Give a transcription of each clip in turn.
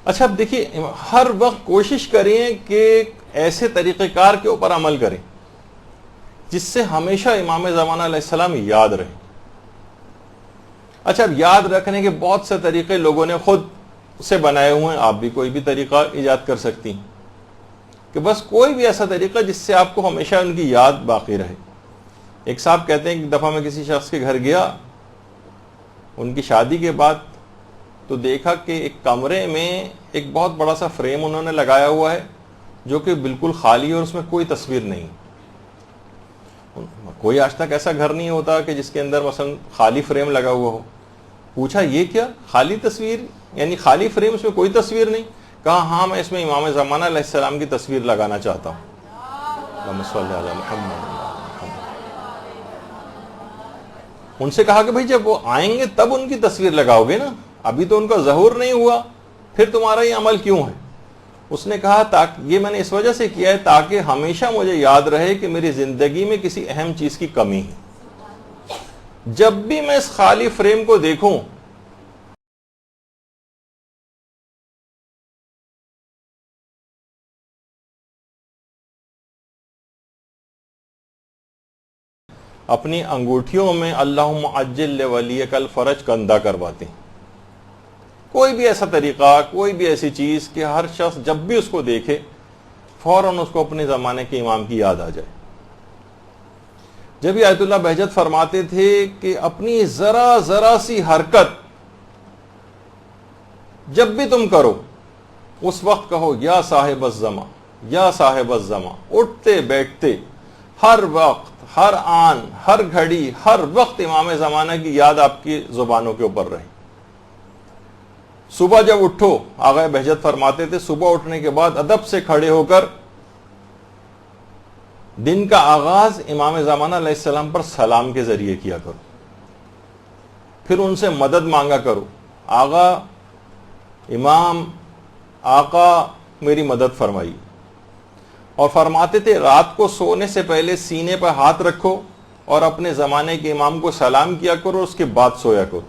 اچھا اب دیکھیے ہر وقت کوشش کریں کہ ایسے طریقہ کار کے اوپر عمل کریں جس سے ہمیشہ امام زمانہ علیہ السلام یاد رہے. اچھا اب یاد رکھنے کے بہت سے طریقے لوگوں نے خود سے بنائے ہوئے ہیں, آپ بھی کوئی بھی طریقہ ایجاد کر سکتی ہیں کہ بس کوئی بھی ایسا طریقہ جس سے آپ کو ہمیشہ ان کی یاد باقی رہے. ایک صاحب کہتے ہیں کہ ایک دفعہ میں کسی شخص کے گھر گیا ان کی شادی کے بعد, تو دیکھا کہ ایک کمرے میں ایک بہت بڑا سا فریم انہوں نے لگایا ہوا ہے جو کہ بالکل خالی ہے اور اس میں کوئی تصویر نہیں. کوئی آج تک ایسا گھر نہیں ہوتا کہ جس کے اندر مثلا خالی فریم لگا ہوا ہو. پوچھا یہ کیا خالی تصویر, یعنی خالی فریم, اس میں کوئی تصویر نہیں؟ کہا ہاں میں اس میں امام زمانہ علیہ السلام کی تصویر لگانا چاہتا ہوں. اللہم صلی علی محمد. ان سے کہا کہ بھئی جب وہ آئیں گے تب ان کی تصویر لگاؤ گے نا, ابھی تو ان کا ظہور نہیں ہوا, پھر تمہارا یہ عمل کیوں ہے؟ اس نے کہا یہ میں نے اس وجہ سے کیا ہے تاکہ ہمیشہ مجھے یاد رہے کہ میری زندگی میں کسی اہم چیز کی کمی ہے. جب بھی میں اس خالی فریم کو دیکھوں اپنی انگوٹھیوں میں اللہم عجل لولیک الفرج کا اندہ کرواتے ہیں. کوئی بھی ایسا طریقہ, کوئی بھی ایسی چیز کہ ہر شخص جب بھی اس کو دیکھے فوراً اس کو اپنے زمانے کے امام کی یاد آ جائے. جب یہ آیت اللہ بہجت فرماتے تھے کہ اپنی ذرا سی حرکت جب بھی تم کرو اس وقت کہو یا صاحب الزمان, یا صاحب الزمان, اٹھتے بیٹھتے ہر وقت, ہر آن, ہر گھڑی, ہر وقت امام زمانہ کی یاد آپ کی زبانوں کے اوپر رہے. صبح جب اٹھو, آغا بہجت فرماتے تھے صبح اٹھنے کے بعد ادب سے کھڑے ہو کر دن کا آغاز امام زمانہ علیہ السلام پر سلام کے ذریعے کیا کرو, پھر ان سے مدد مانگا کرو, آغا, امام, آقا میری مدد فرمائی. اور فرماتے تھے رات کو سونے سے پہلے سینے پر ہاتھ رکھو اور اپنے زمانے کے امام کو سلام کیا کرو, اس کے بعد سویا کرو.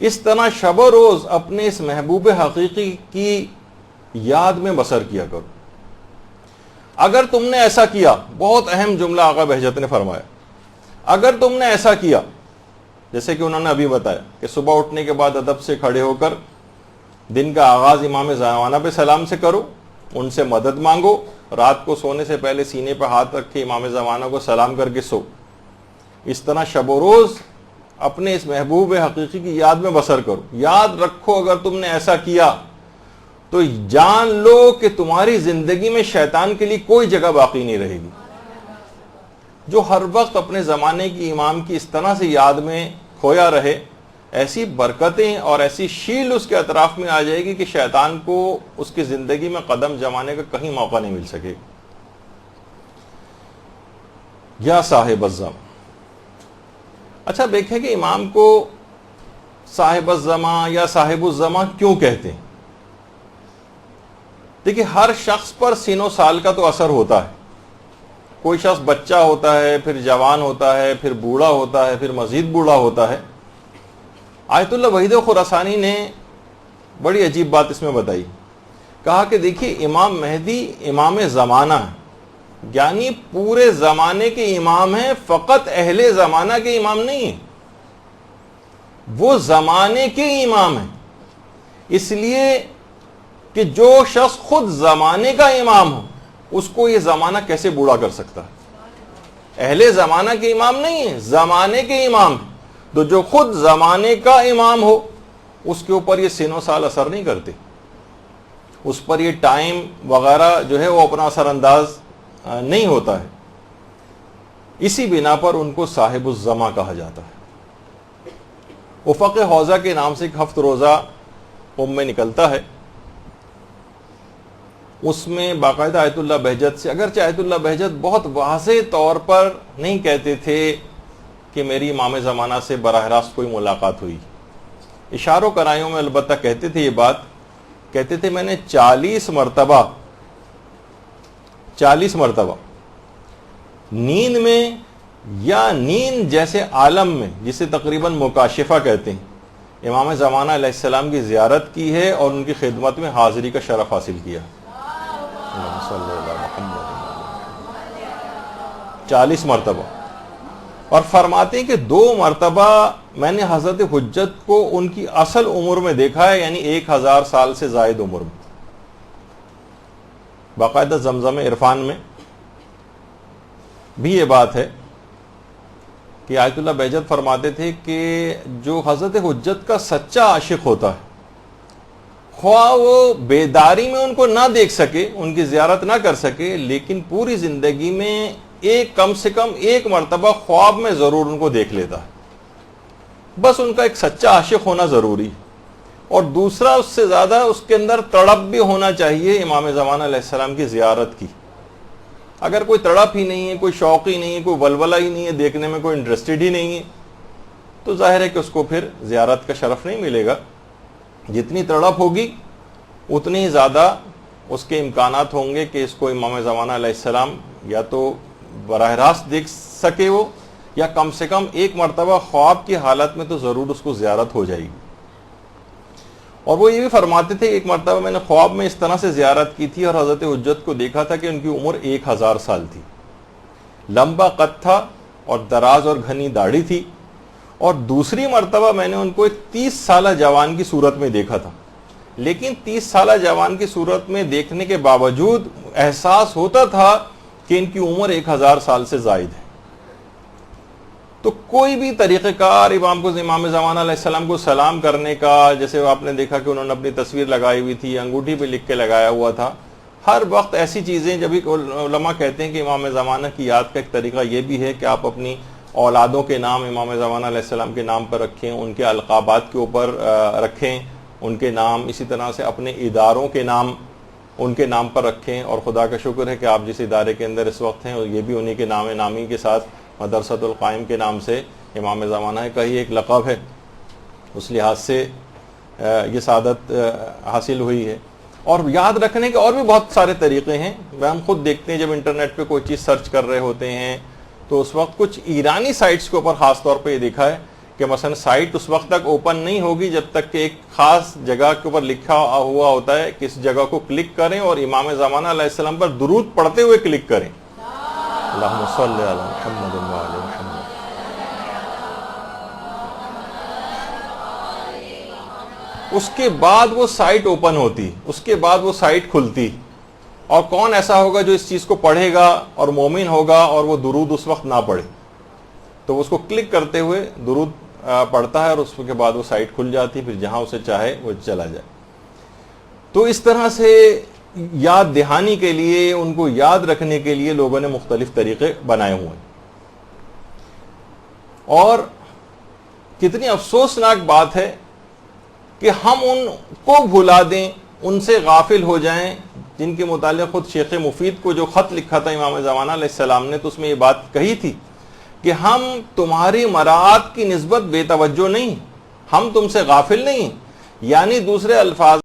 اس طرح شب و روز اپنے اس محبوب حقیقی کی یاد میں بسر کیا کرو. اگر تم نے ایسا کیا, بہت اہم جملہ آقا بہجت نے فرمایا, اگر تم نے ایسا کیا جیسے کہ انہوں نے ابھی بتایا کہ صبح اٹھنے کے بعد ادب سے کھڑے ہو کر دن کا آغاز امام زمانہ پہ سلام سے کرو, ان سے مدد مانگو, رات کو سونے سے پہلے سینے پہ ہاتھ رکھ کے امام زمانہ کو سلام کر کے سو, اس طرح شب و روز اپنے اس محبوب حقیقی کی یاد میں بسر کرو. یاد رکھو اگر تم نے ایسا کیا تو جان لو کہ تمہاری زندگی میں شیطان کے لیے کوئی جگہ باقی نہیں رہے گی. جو ہر وقت اپنے زمانے کی امام کی اس طرح سے یاد میں کھویا رہے, ایسی برکتیں اور ایسی شیل اس کے اطراف میں آ جائے گی کہ شیطان کو اس کی زندگی میں قدم جمانے کا کہیں موقع نہیں مل سکے. یا صاحب الزمان. اچھا دیکھیں کہ امام کو صاحب الزمان یا صاحب الزمان کیوں کہتے ہیں. دیکھیں ہر شخص پر سن و سال کا تو اثر ہوتا ہے. کوئی شخص بچہ ہوتا ہے, پھر جوان ہوتا ہے, پھر بوڑھا ہوتا ہے, پھر مزید بوڑھا ہوتا ہے. آیت اللہ وحید خراسانی نے بڑی عجیب بات اس میں بتائی. کہا کہ دیکھیے امام مہدی امام زمانہ ہے, یعنی پورے زمانے کے امام ہیں, فقط اہل زمانہ کے امام نہیں ہیں, وہ زمانے کے امام ہیں. اس لیے کہ جو شخص خود زمانے کا امام ہو اس کو یہ زمانہ کیسے بوڑھا کر سکتا ہے. اہل زمانہ کے امام نہیں ہیں, زمانے کے امام ہیں. تو جو خود زمانے کا امام ہو اس کے اوپر یہ سن و سال اثر نہیں کرتے, اس پر یہ ٹائم وغیرہ جو ہے وہ اپنا اثر انداز نہیں ہوتا ہے. اسی بنا پر ان کو صاحب الزما کہا جاتا ہے. افق حوضہ کے نام سے ایک ہفت روزہ میں نکلتا ہے, اس میں باقاعدہ آیت اللہ بہجت سے, اگرچہ آیت اللہ بہجت بہت واضح طور پر نہیں کہتے تھے کہ میری امام زمانہ سے براہ راست کوئی ملاقات ہوئی, اشاروں کرایوں میں البتہ کہتے تھے یہ بات, کہتے تھے میں نے 40 مرتبہ نیند میں یا نیند جیسے عالم میں, جسے تقریباً مکاشفہ کہتے ہیں, امام زمانہ علیہ السلام کی زیارت کی ہے اور ان کی خدمت میں حاضری کا شرف حاصل کیا. 40 مرتبہ. اور فرماتے ہیں کہ 2 مرتبہ میں نے حضرت حجت کو ان کی اصل عمر میں دیکھا ہے، یعنی 1000 سال سے زائد عمر میں. باقاعدہ زمزم عرفان میں بھی یہ بات ہے کہ آیت اللہ بہجت فرماتے تھے کہ جو حضرت حجت کا سچا عاشق ہوتا ہے، خواہ وہ بیداری میں ان کو نہ دیکھ سکے، ان کی زیارت نہ کر سکے، لیکن پوری زندگی میں کم سے کم 1 مرتبہ خواب میں ضرور ان کو دیکھ لیتا ہے. بس ان کا ایک سچا عاشق ہونا ضروری. اور دوسرا اس سے زیادہ اس کے اندر تڑپ بھی ہونا چاہیے امام زمانہ علیہ السلام کی زیارت کی. اگر کوئی تڑپ ہی نہیں ہے، کوئی شوق ہی نہیں ہے، کوئی ولولہ ہی نہیں ہے، دیکھنے میں کوئی انٹرسٹڈ ہی نہیں ہے، تو ظاہر ہے کہ اس کو پھر زیارت کا شرف نہیں ملے گا. جتنی تڑپ ہوگی اتنی ہی زیادہ اس کے امکانات ہوں گے کہ اس کو امام زمانہ علیہ السلام یا تو براہ راست دیکھ سکے وہ، یا کم سے کم 1 مرتبہ خواب کی حالت میں تو ضرور اس کو زیارت ہو جائے گی. اور وہ یہ بھی فرماتے تھے 1 مرتبہ میں نے خواب میں اس طرح سے زیارت کی تھی اور حضرت حجت کو دیکھا تھا کہ ان کی عمر 1000 سال تھی، لمبا قد تھا اور دراز اور گھنی داڑھی تھی. اور دوسری مرتبہ میں نے ان کو ایک 30 سالہ جوان کی صورت میں دیکھا تھا، لیکن 30 سالہ جوان کی صورت میں دیکھنے کے باوجود احساس ہوتا تھا کہ ان کی عمر 1000 سال سے زائد ہے. تو کوئی بھی طریقہ کار امام زمانہ علیہ السلام کو سلام کرنے کا، جیسے آپ نے دیکھا کہ انہوں نے اپنی تصویر لگائی ہوئی تھی، انگوٹھی پہ لکھ کے لگایا ہوا تھا، ہر وقت ایسی چیزیں. جب علماء کہتے ہیں کہ امام زمانہ کی یاد کا ایک طریقہ یہ بھی ہے کہ آپ اپنی اولادوں کے نام امام زمانہ علیہ السلام کے نام پر رکھیں، ان کے القابات کے اوپر رکھیں ان کے نام، اسی طرح سے اپنے اداروں کے نام ان کے نام پر رکھیں. اور خدا کا شکر ہے کہ آپ جس ادارے کے اندر اس وقت ہیں یہ بھی انہی کے نام نامی کے ساتھ مدرسۃ القائم کے نام سے امام زمانہ کا ہی ایک لقب ہے، اس لحاظ سے یہ سعادت حاصل ہوئی ہے. اور یاد رکھنے کے اور بھی بہت سارے طریقے ہیں. ہم خود دیکھتے ہیں جب انٹرنیٹ پہ کوئی چیز سرچ کر رہے ہوتے ہیں تو اس وقت کچھ ایرانی سائٹس کے اوپر خاص طور پہ یہ دیکھا ہے کہ مثلا سائٹ اس وقت تک اوپن نہیں ہوگی جب تک کہ ایک خاص جگہ کے اوپر لکھا ہوا ہوتا ہے کہ اس جگہ کو کلک کریں اور امام زمانہ علیہ السلام پر درود پڑھتے ہوئے کلک کریں. اللہم صلی علی محمد و علی محمد. اس کے بعد وہ سائٹ اوپن ہوتی، اس کے بعد وہ سائٹ کھلتی، اور کون ایسا ہوگا جو اس چیز کو پڑھے گا اور مومن ہوگا اور وہ درود اس وقت نہ پڑھے، تو اس کو کلک کرتے ہوئے درود پڑھتا ہے اور اس کے بعد وہ سائٹ کھل جاتی، پھر جہاں اسے چاہے وہ چلا جائے. تو اس طرح سے یاد دہانی کے لیے، ان کو یاد رکھنے کے لیے لوگوں نے مختلف طریقے بنائے ہوئے ہیں. اور کتنی افسوسناک بات ہے کہ ہم ان کو بھلا دیں، ان سے غافل ہو جائیں جن کے متعلق خود شیخ مفید کو جو خط لکھا تھا امام زمانہ علیہ السلام نے، تو اس میں یہ بات کہی تھی کہ ہم تمہاری مراعات کی نسبت بے توجہ نہیں، ہم تم سے غافل نہیں. یعنی دوسرے الفاظ